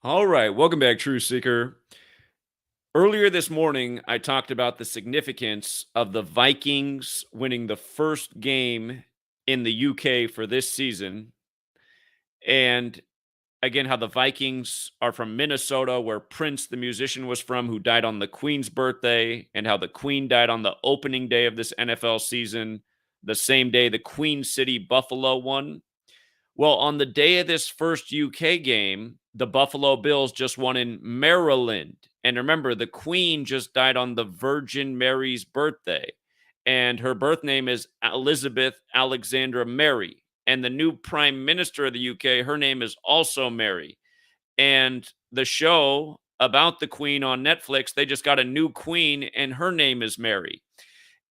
All right, welcome back, True Seeker. Earlier this morning, I talked about the significance of the Vikings winning the first game in the UK for this season. And again, how the Vikings are from Minnesota, where Prince, the musician, was from, who died on the Queen's birthday, and how the Queen died on the opening day of this NFL season, the same day the Queen City Buffalo won. Well, on the day of this first UK game, the Buffalo Bills just won in Maryland. And remember, the Queen just died on the Virgin Mary's birthday. And her birth name is Elizabeth Alexandra Mary. And the new Prime Minister of the UK, her name is also Mary. And the show about the Queen on Netflix, they just got a new Queen, and her name is Mary.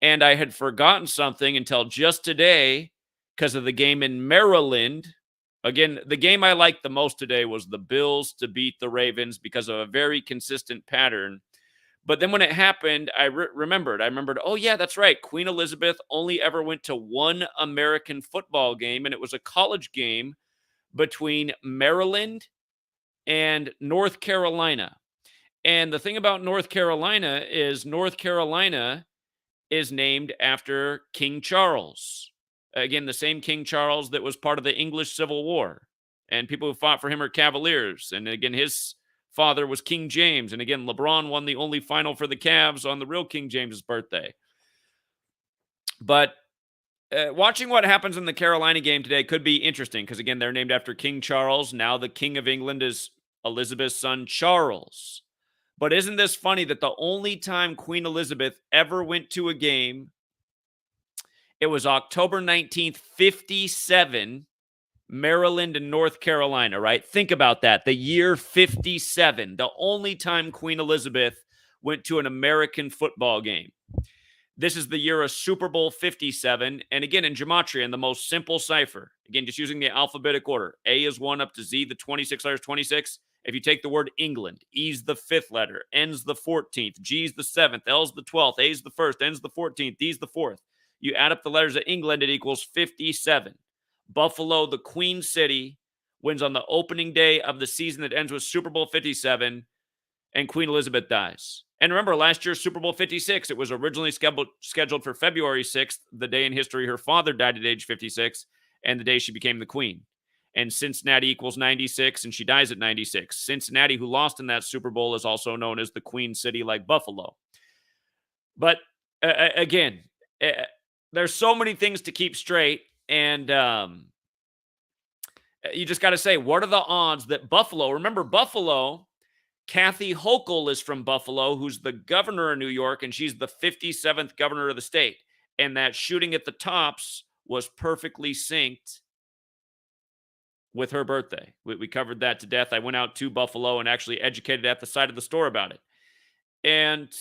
And I had forgotten something until just today because of the game in Maryland. Again, the game I liked the most today was the Bills to beat the Ravens because of a very consistent pattern. But then when it happened, I remembered. Oh, yeah, that's right. Queen Elizabeth only ever went to one American football game, and it was a college game between Maryland and North Carolina. And the thing about North Carolina is named after King Charles. Again, the same King Charles that was part of the English Civil War. And people who fought for him are Cavaliers. And again, his father was King James. And again, LeBron won the only final for the Cavs on the real King James's birthday. But watching what happens in the Carolina game today could be interesting because, again, they're named after King Charles. Now the King of England is Elizabeth's son, Charles. But isn't this funny that the only time Queen Elizabeth ever went to a game, it was October 19th, 57, Maryland and North Carolina, right? Think about that. The year 57, the only time Queen Elizabeth went to an American football game. This is the year of Super Bowl 57. And again, in Gematria, in the most simple cipher, again, just using the alphabetic order, A is 1 up to Z, the 26 letters, 26. If you take the word England, E's the 5th letter, N's the 14th, G's the 7th, L's the 12th, A's the 1st, N's the 14th, D's the 4th. You add up the letters of England, it equals 57. Buffalo, the Queen City, wins on the opening day of the season that ends with Super Bowl 57, and Queen Elizabeth dies. And remember, last year's Super Bowl 56, it was originally scheduled for February 6th, the day in history her father died at age 56, and the day she became the queen. And Cincinnati equals 96, and she dies at 96. Cincinnati, who lost in that Super Bowl, is also known as the Queen City, like Buffalo. But again, there's so many things to keep straight, and you just got to say, what are the odds that Buffalo, remember Buffalo, Kathy Hochul is from Buffalo, who's the governor of New York, and she's the 57th governor of the state. And that shooting at the Tops was perfectly synced with her birthday. We covered that to death. I went out to Buffalo and actually educated at the side of the store about it. And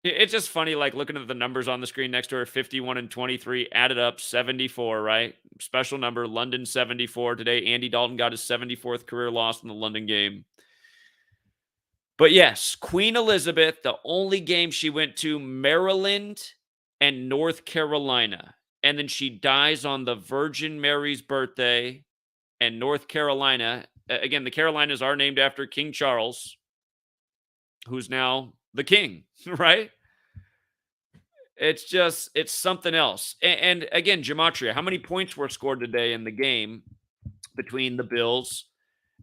it's just funny, like looking at the numbers on the screen next to her, 51 and 23, added up 74, right? Special number, London 74. Today, Andy Dalton got his 74th career loss in the London game. But yes, Queen Elizabeth, the only game she went to, Maryland and North Carolina. And then she dies on the Virgin Mary's birthday. And North Carolina, again, the Carolinas are named after King Charles, who's now the king, right? It's something else. And again, Gematria, how many points were scored today in the game between the Bills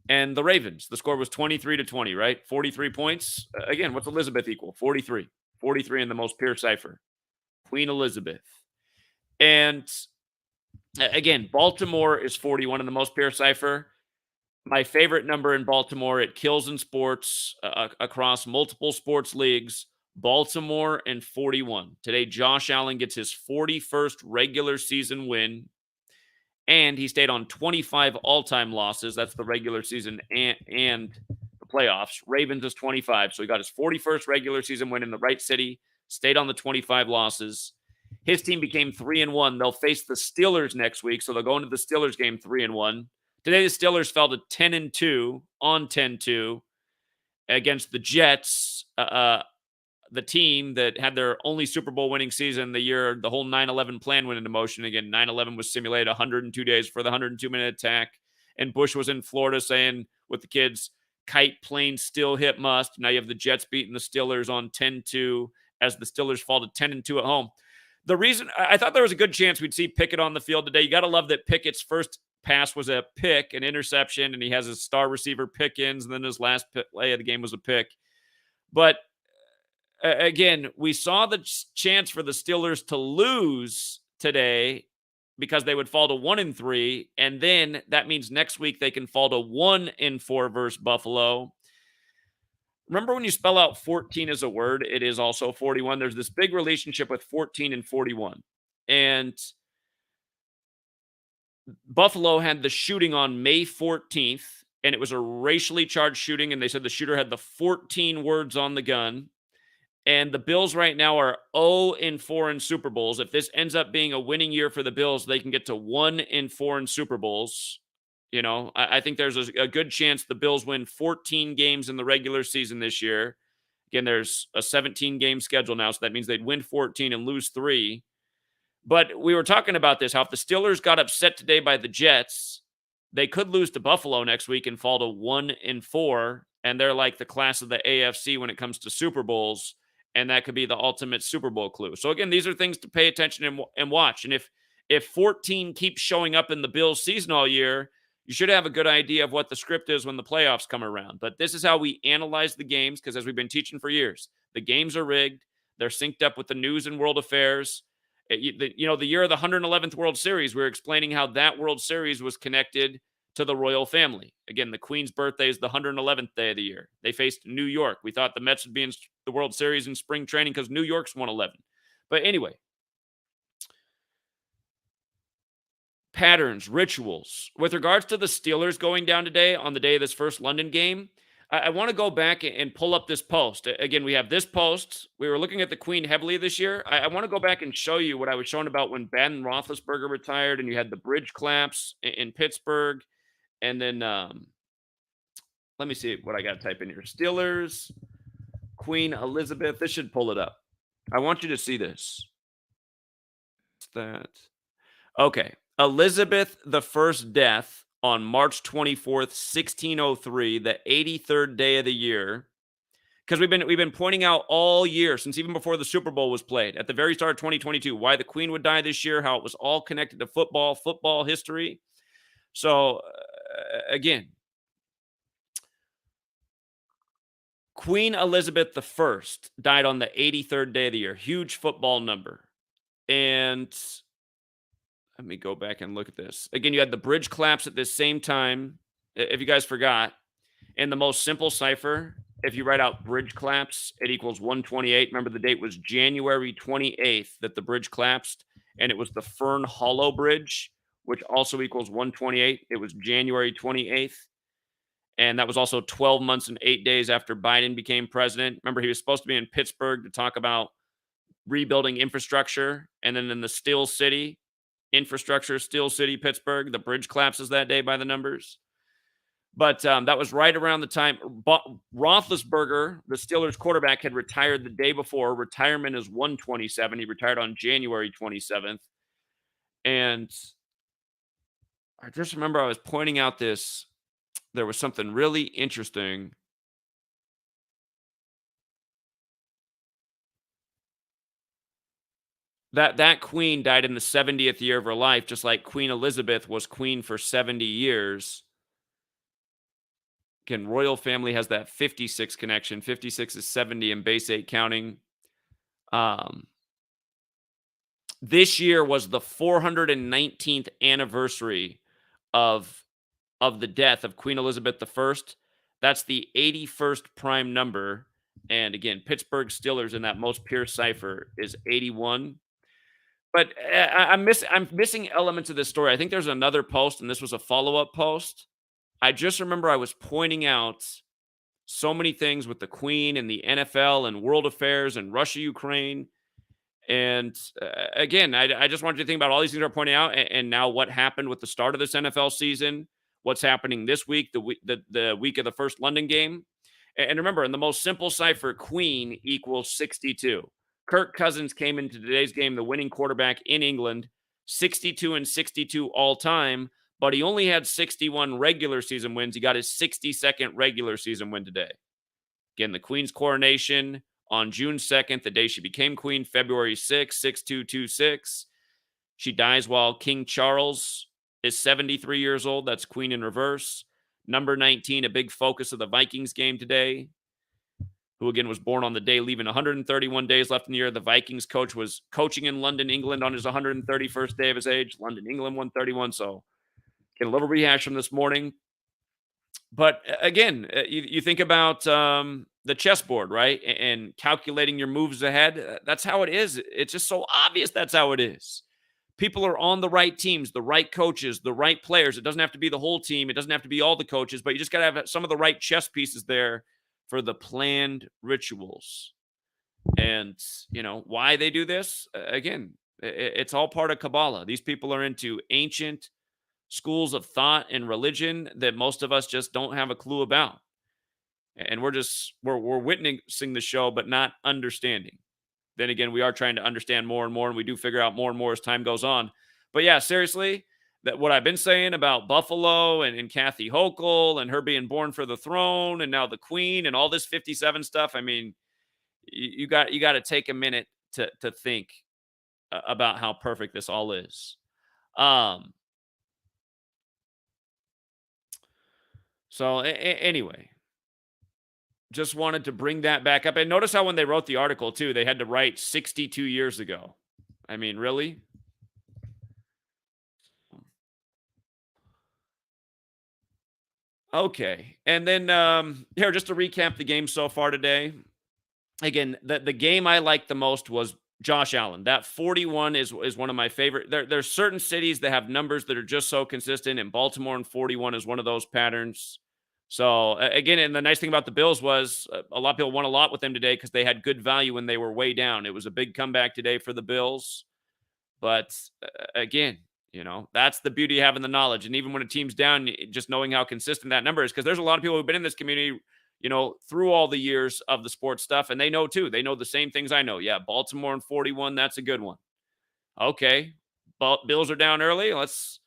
and the Ravens? The score was 23-20, right? 43 points. Again, what's Elizabeth equal? 43. 43 in the most pure cipher. Queen Elizabeth. And again, Baltimore is 41 in the most pure cipher. My favorite number in Baltimore, it kills in sports across multiple sports leagues. Baltimore and 41. Today, Josh Allen gets his 41st regular season win. And he stayed on 25 all-time losses. That's the regular season and the playoffs. Ravens is 25. So he got his 41st regular season win in the right city, stayed on the 25 losses. His team became 3-1. They'll face the Steelers next week. So they'll go into the Steelers game 3-1. Today, the Steelers fell to 10-2 on 10-2 against the Jets, the team that had their only Super Bowl winning season the year the whole 9/11 plan went into motion. Again, 9/11 was simulated 102 days for the 102-minute attack. And Bush was in Florida saying, with the kids. Kite, plane, still, hit, must. Now you have the Jets beating the Steelers on 10-2 as the Steelers fall to 10-2 at home. The reason I thought there was a good chance we'd see Pickett on the field today. You got to love that Pickett's first pass was a pick, an interception, and he has his star receiver Pickens, and then his last play of the game was a pick. But again, we saw the chance for the Steelers to lose today because they would fall to 1-3, and then that means next week they can fall to 1-4 versus Buffalo. Remember when you spell out 14 as a word, it is also 41. There's this big relationship with 14 and 41. And Buffalo had the shooting on May 14th, and it was a racially charged shooting, and they said the shooter had the 14 words on the gun. And the Bills right now are 0-4 in Super Bowls. If this ends up being a winning year for the Bills, they can get to 1-4 in Super Bowls. You know, I think there's a good chance the Bills win 14 games in the regular season this year. Again, there's a 17-game schedule now, so that means they'd win 14 and lose 3. But we were talking about this, how if the Steelers got upset today by the Jets, they could lose to Buffalo next week and fall to 1-4, and they're like the class of the AFC when it comes to Super Bowls, and that could be the ultimate Super Bowl clue. So again, these are things to pay attention and watch. And if 14 keeps showing up in the Bills season all year, you should have a good idea of what the script is when the playoffs come around. But this is how we analyze the games, because as we've been teaching for years, the games are rigged. They're synced up with the news and world affairs. The year of the 111th World Series, we were explaining how that World Series was connected to the royal family. Again, the Queen's birthday is the 111th day of the year. They faced New York. We thought the Mets would be in the World Series in spring training because New York's 111. But anyway, patterns, rituals. With regards to the Steelers going down today on the day of this first London game, I want to go back and pull up this post. Again, we have this post. We were looking at the Queen heavily this year. I want to go back and show you what I was showing about when Ben Roethlisberger retired and you had the bridge collapse in Pittsburgh. And then let me see what I got to type in here. Steelers, Queen Elizabeth. This should pull it up. I want you to see this. What's that? Okay. Elizabeth the First death on March 24th, 1603, the 83rd day of the year. Because we've been pointing out all year, since even before the Super Bowl was played, at the very start of 2022, why the Queen would die this year, how it was all connected to football history. So, again, Queen Elizabeth I died on the 83rd day of the year. Huge football number. And let me go back and look at this. Again, you had the bridge collapse at this same time. If you guys forgot, in the most simple cipher, if you write out bridge collapse, it equals 128. Remember, the date was January 28th that the bridge collapsed, and it was the Fern Hollow Bridge, which also equals 128. It was January 28th. And that was also 12 months and 8 days after Biden became president. Remember, he was supposed to be in Pittsburgh to talk about rebuilding infrastructure. And then in the Steel City, Pittsburgh, the bridge collapses that day by the numbers. But that was right around the time Roethlisberger, the Steelers quarterback, had retired the day before. Retirement is 127. He retired on January 27th. And I just remember I was pointing out this. There was something really interesting. That queen died in the 70th year of her life, just like Queen Elizabeth was queen for 70 years. Again, royal family has that 56 connection. 56 is 70 in base 8 counting. This year was the 419th anniversary of the death of Queen Elizabeth I. That's the 81st prime number. And again, Pittsburgh Steelers in that most pure cipher is 81. But I'm missing elements of this story. I think there's another post, and this was a follow-up post. I just remember I was pointing out so many things with the Queen and the NFL and world affairs and Russia, Ukraine. And again, I just wanted you to think about all these things we're pointing out, and now what happened with the start of this NFL season, what's happening this week, the week of the first London game. And remember, in the most simple cipher, Queen equals 62. Kirk Cousins came into today's game, the winning quarterback in England, 62 and 62 all time. but he only had 61 regular season wins. He got his 62nd regular season win today. Again, the Queen's coronation on June 2nd, the day she became Queen, February 6th, 6226. She dies while King Charles is 73 years old. That's Queen in reverse. Number 19, a big focus of the Vikings game today, who again was born on the day, leaving 131 days left in the year. The Vikings coach was coaching in London, England on his 131st day of his age. London, England, 131. So get a little rehash from this morning. But again, you think about the chessboard, right? And calculating your moves ahead. That's how it is. It's just so obvious that's how it is. People are on the right teams, the right coaches, the right players. It doesn't have to be the whole team. It doesn't have to be all the coaches, but you just got to have some of the right chess pieces there for the planned rituals. And, why they do this, again, it's all part of Kabbalah. These people are into ancient schools of thought and religion that most of us just don't have a clue about. And we're witnessing the show, but not understanding. Then again, we are trying to understand more and more, and we do figure out more and more as time goes on. But yeah, seriously, that what I've been saying about Buffalo and Kathy Hochul and her being born for the throne and now the Queen and all this 57 stuff. I mean, you got to take a minute to think about how perfect this all is. So anyway, just wanted to bring that back up. And notice how when they wrote the article too, they had to write 62 years ago. I mean, really? Okay. And then here, just to recap the game so far today. Again, the game I liked the most was Josh Allen. That 41 is one of my favorite. There's certain cities that have numbers that are just so consistent, and Baltimore and 41 is one of those patterns. So again, and the nice thing about the Bills was a lot of people won a lot with them today because they had good value when they were way down. It was a big comeback today for the Bills. But again, that's the beauty of having the knowledge. And even when a team's down, just knowing how consistent that number is, because there's a lot of people who've been in this community, through all the years of the sports stuff. And they know too. They know the same things I know. Yeah, Baltimore and 41, that's a good one. Okay. Bills are down early. Let's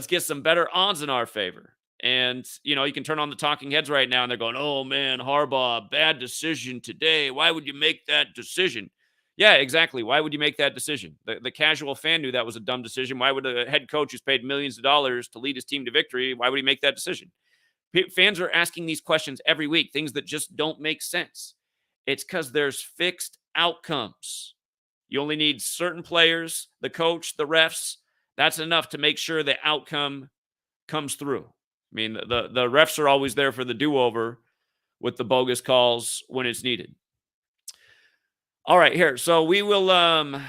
get some better odds in our favor. And, you can turn on the talking heads right now and they're going, oh man, Harbaugh, bad decision today. Why would you make that decision? Yeah, exactly. Why would you make that decision? The casual fan knew that was a dumb decision. Why would a head coach who's paid millions of dollars to lead his team to victory, why would he make that decision? Fans are asking these questions every week, things that just don't make sense. It's because there's fixed outcomes. You only need certain players, the coach, the refs. That's enough to make sure the outcome comes through. I mean, the refs are always there for the do-over with the bogus calls when it's needed. All right, here. So we will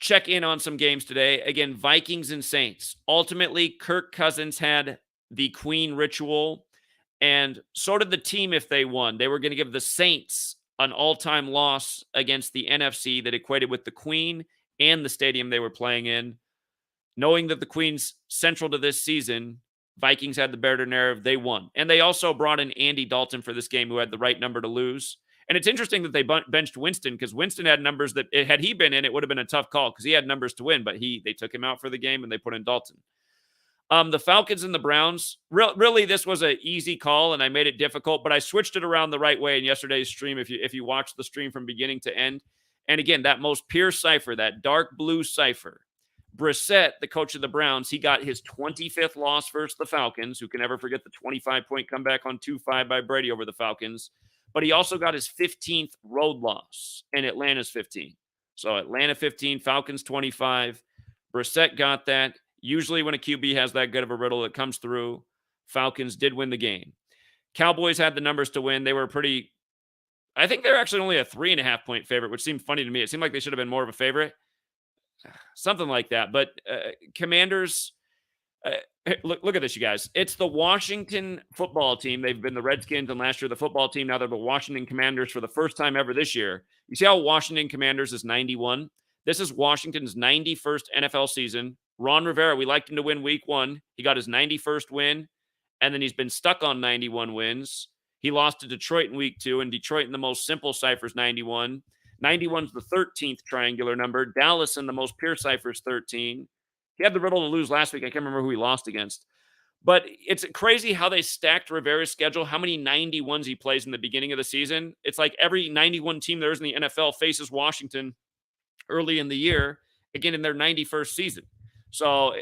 check in on some games today. Again, Vikings and Saints. Ultimately, Kirk Cousins had the Queen ritual, and so did the team if they won. They were going to give the Saints an all-time loss against the NFC that equated with the Queen and the stadium they were playing in. Knowing that the Queen's central to this season, Vikings had the better narrative. They won. And they also brought in Andy Dalton for this game, who had the right number to lose. And it's interesting that they benched Winston, because Winston had numbers that, had he been in, it would have been a tough call because he had numbers to win, but they took him out for the game and they put in Dalton. The Falcons and the Browns, really, this was an easy call, and I made it difficult, but I switched it around the right way in yesterday's stream, if you watched the stream from beginning to end. And again, that most pure cipher, that dark blue cipher, Brissett, the coach of the Browns, he got his 25th loss versus the Falcons. Who can ever forget the 25-point comeback on 2-5 by Brady over the Falcons? But he also got his 15th road loss, and Atlanta's 15. So Atlanta 15, Falcons 25. Brissett got that. Usually when a QB has that good of a riddle, it comes through. Falcons did win the game. Cowboys had the numbers to win. They were I think they're actually only a 3.5-point favorite, which seemed funny to me. It seemed like they should have been more of a favorite. Something like that. But Commanders, look at this, you guys. It's the Washington football team. They've been the Redskins, and last year the football team. Now they're the Washington Commanders for the first time ever this year. You see how Washington Commanders is 91? This is Washington's 91st NFL season. Ron Rivera, we liked him to win week 1. He got his 91st win, and then he's been stuck on 91 wins. He lost to Detroit in week 2, and Detroit in the most simple ciphers, 91. 91's the 13th triangular number. Dallas in the most pure ciphers, 13. He had the riddle to lose last week. I can't remember who he lost against. But it's crazy how they stacked Rivera's schedule, how many 91s he plays in the beginning of the season. It's like every 91 team there is in the NFL faces Washington early in the year, again in their 91st season. So,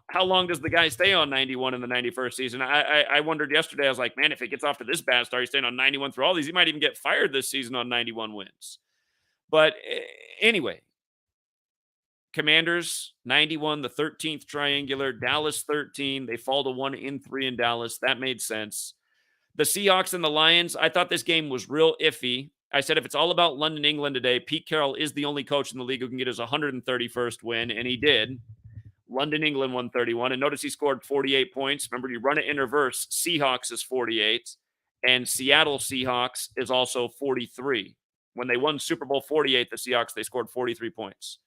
how long does the guy stay on 91 in the 91st season? I wondered yesterday. I was like, man, if it gets off to this bad start, he's staying on 91 through all these. He might even get fired this season on 91 wins. But anyway, Commanders 91, the 13th triangular. Dallas 13. They fall to 1-3 in Dallas. That made sense. The Seahawks and the Lions, I thought this game was real iffy. I said if it's all about London, England today, Pete Carroll is the only coach in the league who can get his 131st win, and he did. London, England 131. And notice he scored 48 points. Remember, you run it in reverse. Seahawks is 48, and Seattle Seahawks is also 43. When they won Super Bowl 48, the Seahawks, they scored 43 points.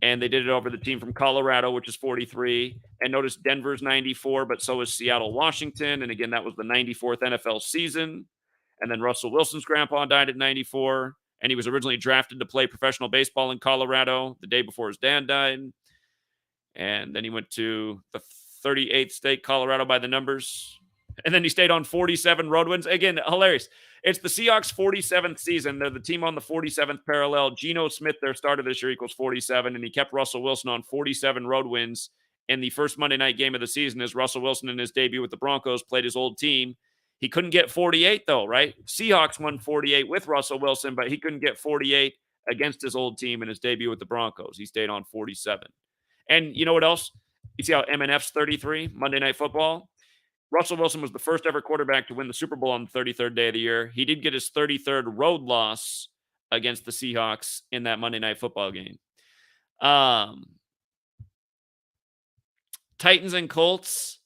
And they did it over the team from Colorado, which is 43. And notice Denver's 94, but so is Seattle, Washington. And again, that was the 94th NFL season. And then Russell Wilson's grandpa died at 94. And he was originally drafted to play professional baseball in Colorado the day before his dad died. And then he went to the 38th state, Colorado, by the numbers. And then he stayed on 47 road wins. Again, hilarious. It's the Seahawks' 47th season. They're the team on the 47th parallel. Geno Smith, their starter this year, equals 47, and he kept Russell Wilson on 47 road wins in the first Monday night game of the season as Russell Wilson in his debut with the Broncos played his old team. He couldn't get 48, though, right? Seahawks won 48 with Russell Wilson, but he couldn't get 48 against his old team in his debut with the Broncos. He stayed on 47. And you know what else? You see how MNF's 33, Monday Night Football? Russell Wilson was the first ever quarterback to win the Super Bowl on the 33rd day of the year. He did get his 33rd road loss against the Seahawks in that Monday Night Football game. Titans and Colts.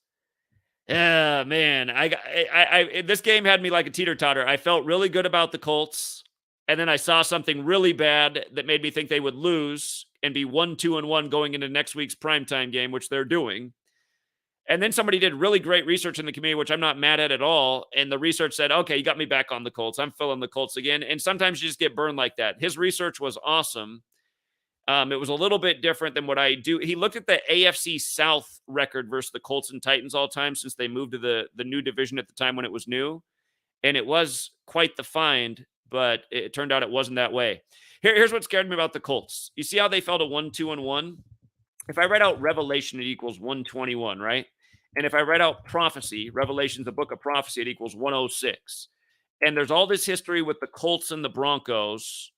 Yeah, man. This game had me like a teeter-totter. I felt really good about the Colts, and then I saw something really bad that made me think they would lose and be 1-2-1 going into next week's primetime game, which they're doing. And then somebody did really great research in the community, which I'm not mad at all. And the research said, okay, you got me back on the Colts. I'm filling the Colts again. And sometimes you just get burned like that. His research was awesome. It was a little bit different than what I do. He looked at the AFC South record versus the Colts and Titans all time since they moved to the new division at the time when it was new. And it was quite the find, but it turned out it wasn't that way. Here's what scared me about the Colts. You see how they fell to 1-2-1? If I write out Revelation, it equals 121, right? And if I write out prophecy, Revelation's the book of prophecy, it equals 106. And there's all this history with the Colts and the Broncos.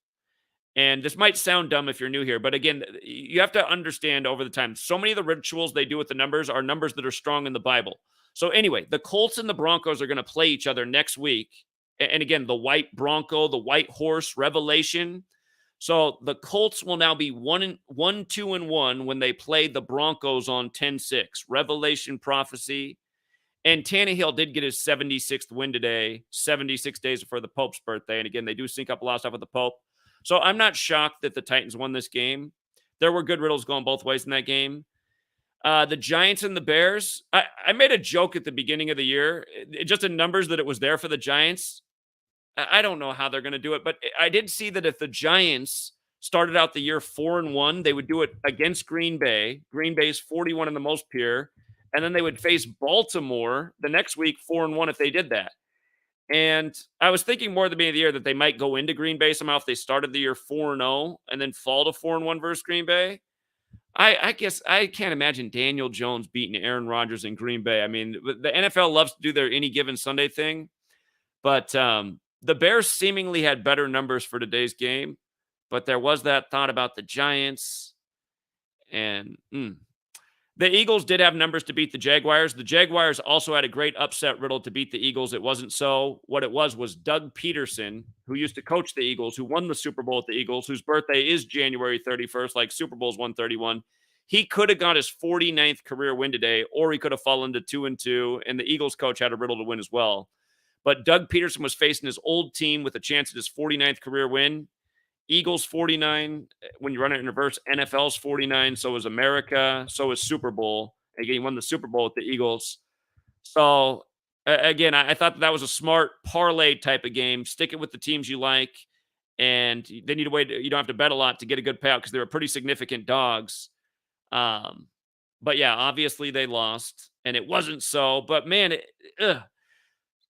And this might sound dumb if you're new here, but again, you have to understand over the time, so many of the rituals they do with the numbers are numbers that are strong in the Bible. So anyway, the Colts and the Broncos are going to play each other next week. And again, the white Bronco, the white horse, Revelation. So the Colts will now be 1-2-1 when they play the Broncos on 10-6. Revelation prophecy. And Tannehill did get his 76th win today, 76 days before the Pope's birthday. And again, they do sync up a lot of stuff with the Pope. So I'm not shocked that the Titans won this game. There were good riddles going both ways in that game. The Giants and the Bears. I made a joke at the beginning of the year, just in numbers, that it was there for the Giants. I don't know how they're going to do it, but I did see that if the Giants started out the year 4-1, they would do it against Green Bay. Green Bay's 41 in the most pure. And then they would face Baltimore the next week 4-1 if they did that. And I was thinking more at the beginning of the year that they might go into Green Bay somehow if they started the year 4-0 and then fall to 4-1 versus Green Bay. I guess I can't imagine Daniel Jones beating Aaron Rodgers in Green Bay. I mean, the NFL loves to do their any given Sunday thing, but the Bears seemingly had better numbers for today's game, but there was that thought about the Giants. And the Eagles did have numbers to beat the Jaguars. The Jaguars also had a great upset riddle to beat the Eagles. It wasn't so. What it was Doug Peterson, who used to coach the Eagles, who won the Super Bowl at the Eagles, whose birthday is January 31st, like Super Bowl's 131. He could have got his 49th career win today, or he could have fallen to 2-2, and the Eagles coach had a riddle to win as well. But Doug Peterson was facing his old team with a chance at his 49th career win. Eagles 49, when you run it in reverse, NFL's 49, so is America, so is Super Bowl. Again, he won the Super Bowl with the Eagles. So, again, I thought that was a smart parlay type of game. Stick it with the teams you like, and then you don't have to bet a lot to get a good payout because they were pretty significant dogs. But yeah, obviously they lost, and it wasn't so. But man, ugh,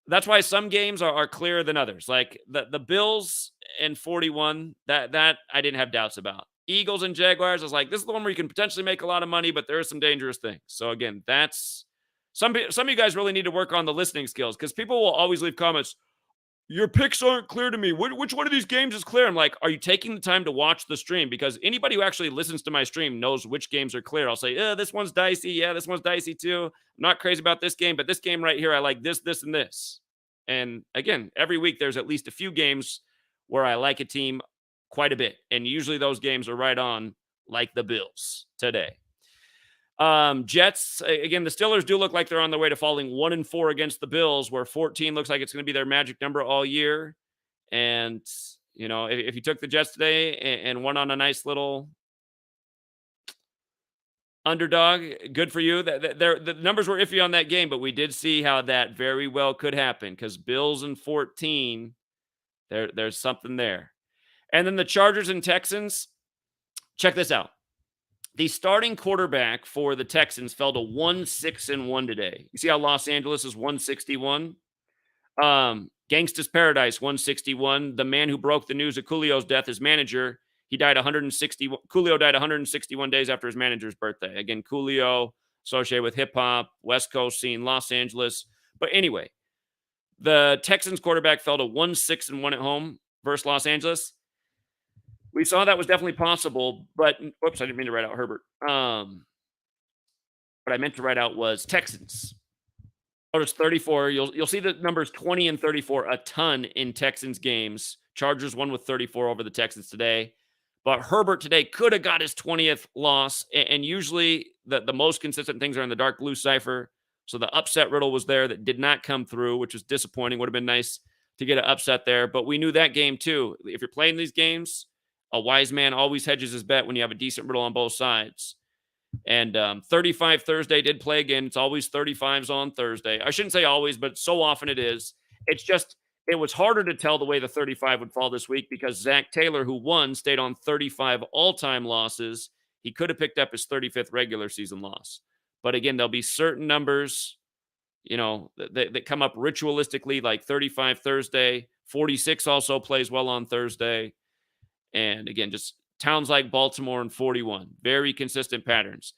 that's why some games are clearer than others. Like the Bills and 41, that I didn't have doubts about. Eagles and Jaguars, I was like, this is the one where you can potentially make a lot of money, but there are some dangerous things. So again, that's some of you guys really need to work on the listening skills because people will always leave comments. Your picks aren't clear to me. Which one of these games is clear? I'm like, are you taking the time to watch the stream? Because anybody who actually listens to my stream knows which games are clear. I'll say, this one's dicey. Yeah, this one's dicey too. I'm not crazy about this game, but this game right here, I like this, this, and this. And again, every week there's at least a few games where I like a team quite a bit. And usually those games are right on, like the Bills today. Jets, again, the Steelers do look like they're on their way to falling 1-4 against the Bills, where 14 looks like it's going to be their magic number all year. And, if you took the Jets today and went on a nice little underdog, good for you. The numbers were iffy on that game, but we did see how that very well could happen because Bills and 14, there's something there. And then the Chargers and Texans, check this out. The starting quarterback for the Texans fell to 1-6-1 today. You see how Los Angeles is 161? Gangsta's Paradise 161. The man who broke the news of Coolio's death, his manager, he died 160. Coolio died 161 days after his manager's birthday. Again, Coolio associated with hip hop, West Coast scene, Los Angeles. But anyway, the Texans quarterback fell to 1-6-1 at home versus Los Angeles. We saw that was definitely possible, but whoops, I didn't mean to write out Herbert. What I meant to write out was Texans. Notice 34. You'll see the numbers 20 and 34 a ton in Texans games. Chargers won with 34 over the Texans today. But Herbert today could have got his 20th loss. And usually the most consistent things are in the dark blue cipher. So the upset riddle was there that did not come through, which was disappointing. Would have been nice to get an upset there. But we knew that game too. If you're playing these games, a wise man always hedges his bet when you have a decent riddle on both sides. And 35 Thursday did play again. It's always 35s on Thursday. I shouldn't say always, but so often it is. It's just, it was harder to tell the way the 35 would fall this week because Zach Taylor, who won, stayed on 35 all-time losses. He could have picked up his 35th regular season loss. But again, there'll be certain numbers, that come up ritualistically, like 35 Thursday. 46 also plays well on Thursday. And again, just towns like Baltimore and 41, very consistent patterns.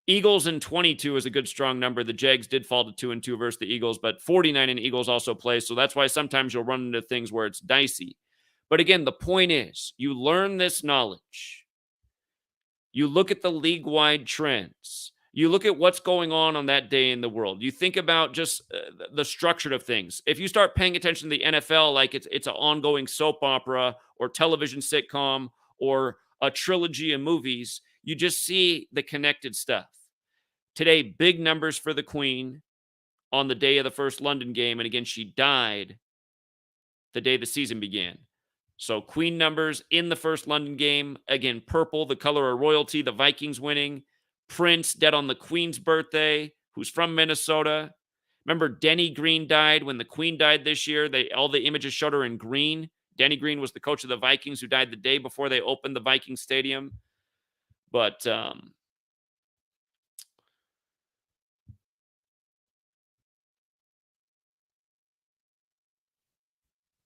Eagles and 22 is a good strong number. The Jags did fall to 2-2 versus the Eagles, but 49 and Eagles also play. So that's why sometimes you'll run into things where it's dicey. But again, the point is you learn this knowledge. You look at the league-wide trends. You look at what's going on that day in the world. You think about just the structure of things. If you start paying attention to the NFL like it's an ongoing soap opera or television sitcom or a trilogy of movies, you just see the connected stuff. Today, big numbers for the Queen on the day of the first London game. And again, she died the day the season began. So Queen numbers in the first London game. Again, purple, the color of royalty, the Vikings winning. Prince dead on the Queen's birthday, who's from Minnesota. Remember, Denny Green died when the Queen died this year. All the images showed her in green. Denny Green was the coach of the Vikings who died the day before they opened the Vikings Stadium. But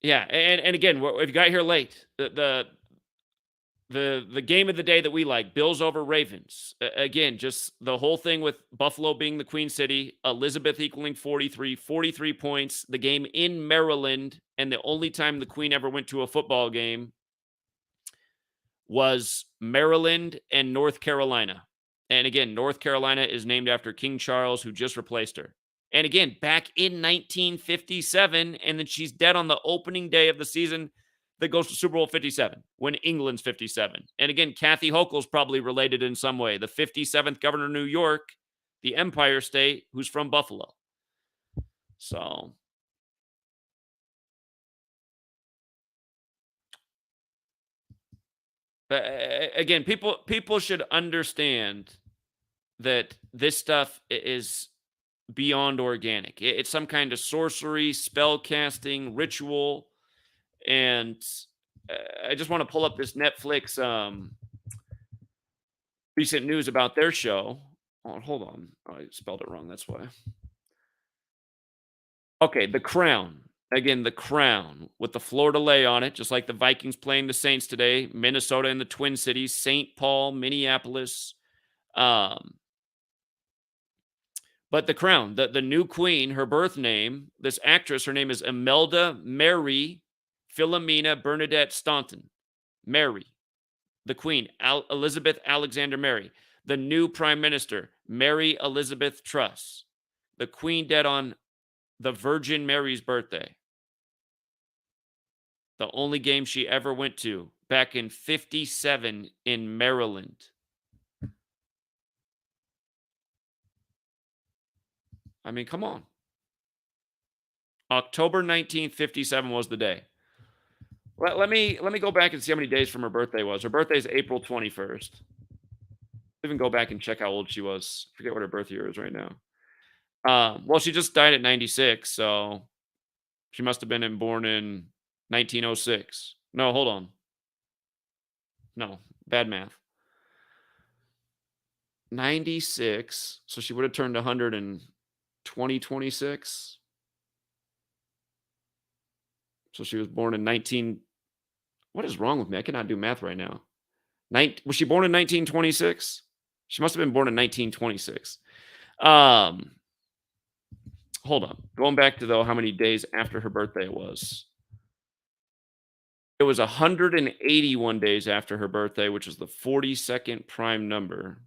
yeah, and again, if you got here late, the game of the day that we like, Bills over Ravens. Again, just the whole thing with Buffalo being the Queen City, Elizabeth equaling 43 points, the game in Maryland, and the only time the Queen ever went to a football game was Maryland and North Carolina. And again, North Carolina is named after King Charles, who just replaced her. And again, back in 1957, and then she's dead on the opening day of the season that goes to Super Bowl 57 when England's 57. And again, Kathy Hochul's probably related in some way. The 57th governor of New York, the Empire State, who's from Buffalo. So again, people should understand that this stuff is beyond organic. It's some kind of sorcery, spell casting, ritual. And I just want to pull up this Netflix recent news about their show. Oh, hold on. Oh, I spelled it wrong. That's why. Okay, the Crown. Again, the Crown with the fleur de lis on it, just like the Vikings playing the Saints today, Minnesota and the Twin Cities, St. Paul, Minneapolis. Um, but the Crown, the new queen, her birth name, this actress, her name is Imelda Mary Philomena Bernadette Staunton. Mary, the Queen, Elizabeth Alexander Mary. The new Prime Minister, Mary Elizabeth Truss. The Queen dead on the Virgin Mary's birthday. The only game she ever went to back in 57 in Maryland. I mean, come on. October 19th, 57 was the day. Let me go back and see how many days from her birthday was. Her birthday is April 21st. Even go back and check how old she was. I forget what her birth year is right now. Well, she just died at 96, so she must have been born in 1906. No, hold on. No, bad math. 96, so she would have turned 100 in 2026. So she was born in 19. What is wrong with me? I cannot do math right now. Was she born in 1926? She must have been born in 1926. Um, Hold on. Going back to though how many days after her birthday it was. It was 181 days after her birthday, which is the 42nd prime number.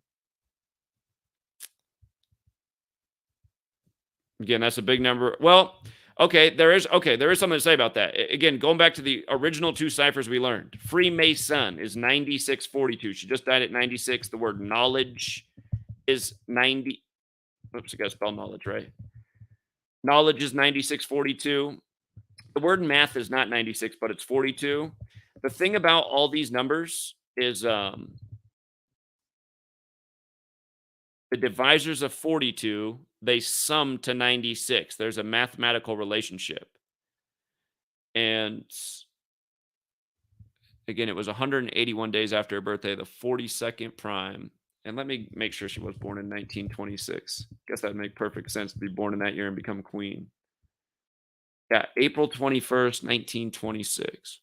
Again, that's a big number. Well, okay, there is something to say about that. Again, going back to the original two ciphers we learned. Freemason is 9642. She just died at 96. The word knowledge is 90. Oops, I got to spell knowledge right. Knowledge is 9642. The word math is not 96, but it's 42. The thing about all these numbers is the divisors of 42, they sum to 96. There's a mathematical relationship. And again, it was 181 days after her birthday, the 42nd prime. And let me make sure she was born in 1926. Guess that'd make perfect sense to be born in that year and become queen. Yeah, April 21st, 1926.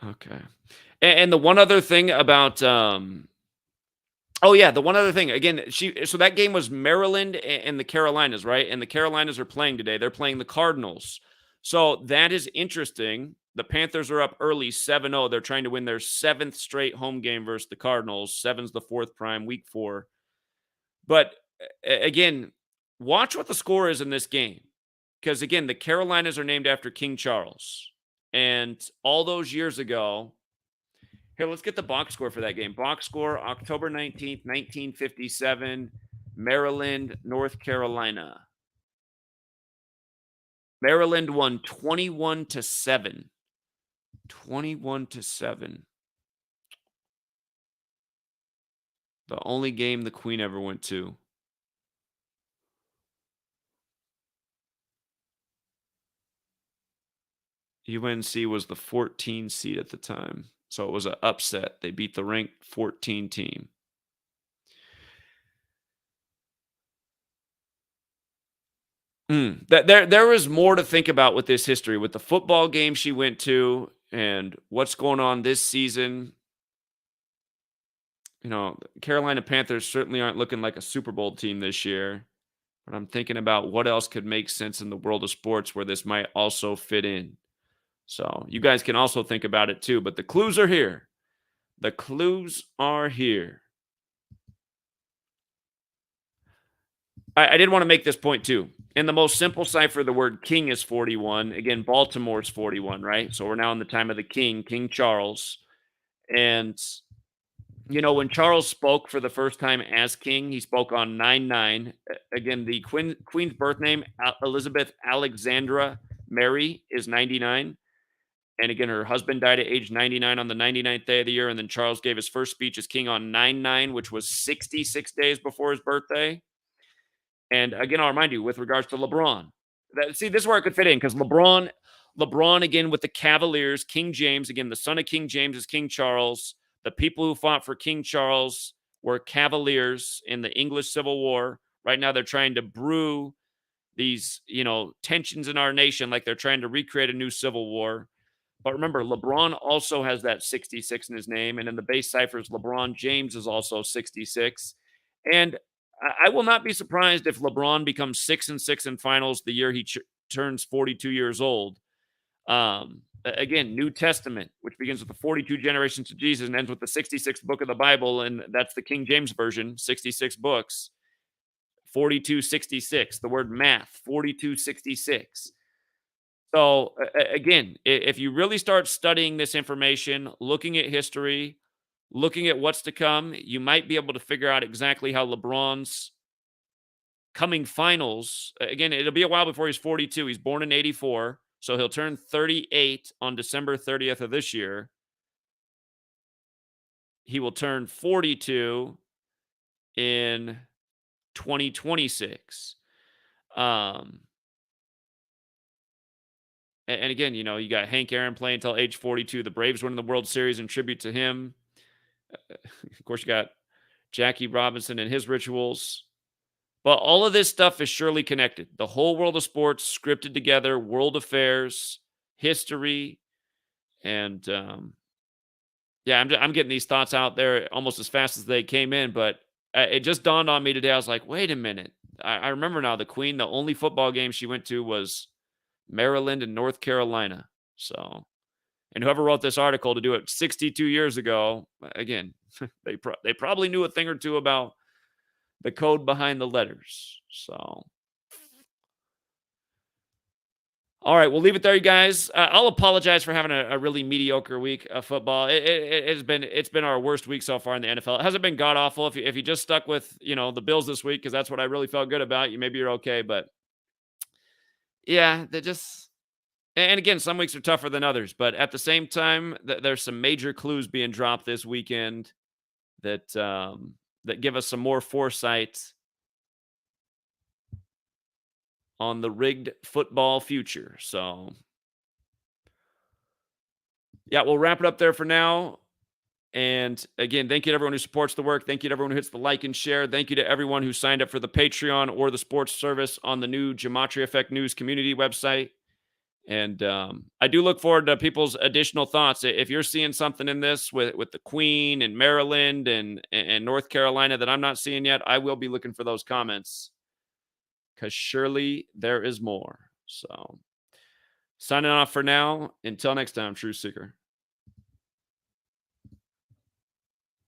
Okay. And the one other thing about oh yeah, the one other thing again, so that game was Maryland and the Carolinas, right? And the Carolinas are playing today. They're playing the Cardinals. So that is interesting. The Panthers are up early 7-0. They're trying to win their seventh straight home game versus the Cardinals. Seven's the fourth prime, week 4. But again, watch what the score is in this game. Because again, the Carolinas are named after King Charles. And all those years ago, here, let's get the box score for that game. Box score, October 19th, 1957, Maryland, North Carolina. Maryland won 21-7. 21-7. The only game the Queen ever went to. UNC was the 14 seed at the time. So it was an upset. They beat the ranked 14 team. There was more to think about with this history, with the football game she went to and what's going on this season. You know, Carolina Panthers certainly aren't looking like a Super Bowl team this year. But I'm thinking about what else could make sense in the world of sports where this might also fit in. So you guys can also think about it too. But the clues are here. The clues are here. I did want to make this point too. In the most simple cipher, the word king is 41. Again, Baltimore's 41, right? So we're now in the time of the king, King Charles. And, you know, when Charles spoke for the first time as king, he spoke on 9/9. Again, the queen's birth name, Elizabeth Alexandra Mary, is 99. And again, her husband died at age 99 on the 99th day of the year. And then Charles gave his first speech as king on 9/9, which was 66 days before his birthday. And again, I'll remind you with regards to LeBron. See, this is where it could fit in because LeBron LeBron again with the Cavaliers. King James, again, the son of King James is King Charles. The people who fought for King Charles were Cavaliers in the English Civil War. Right now, they're trying to brew these, tensions in our nation, like they're trying to recreate a new civil war. But remember, LeBron also has that 66 in his name, and in the base ciphers, LeBron James is also 66. And I will not be surprised if LeBron becomes 6-6 in finals the year he turns 42 years old. Again, New Testament, which begins with the 42 generations of Jesus and ends with the 66th book of the Bible, and that's the King James version, 66 books. 4266, the word math, 4266. So again, if you really start studying this information, looking at history, looking at what's to come, you might be able to figure out exactly how LeBron's coming finals. Again, it'll be a while before he's 42. He's born in 84, so he'll turn 38 on December 30th of this year. He will turn 42 in 2026. And again, you got Hank Aaron playing until age 42. The Braves winning the World Series in tribute to him. Of course, you got Jackie Robinson and his rituals. But all of this stuff is surely connected. The whole world of sports scripted together, world affairs, history, and yeah, I'm getting these thoughts out there almost as fast as they came in. But it just dawned on me today. I was like, wait a minute. I remember now the Queen, the only football game she went to was Maryland and North Carolina. So, and whoever wrote this article to do it 62 years ago, again, they probably knew a thing or two about the code behind the letters. So, all right, we'll leave it there, you guys. I'll apologize for having a really mediocre week of football. It's been our worst week so far in the NFL. It hasn't been god awful. If you just stuck with the Bills this week because that's what I really felt good about, maybe you're okay. But yeah, they just. And again, some weeks are tougher than others, but at the same time, there's some major clues being dropped this weekend that that give us some more foresight on the rigged football future. So, yeah, we'll wrap it up there for now. And again, thank you to everyone who supports the work. Thank you to everyone who hits the like and share. Thank you to everyone who signed up for the Patreon or the sports service on the new GematriaEffectNews community website. And I do look forward to people's additional thoughts. If you're seeing something in this with the Queen and Maryland and North Carolina that I'm not seeing yet, I will be looking for those comments because surely there is more. So signing off for now. Until next time, True Seeker.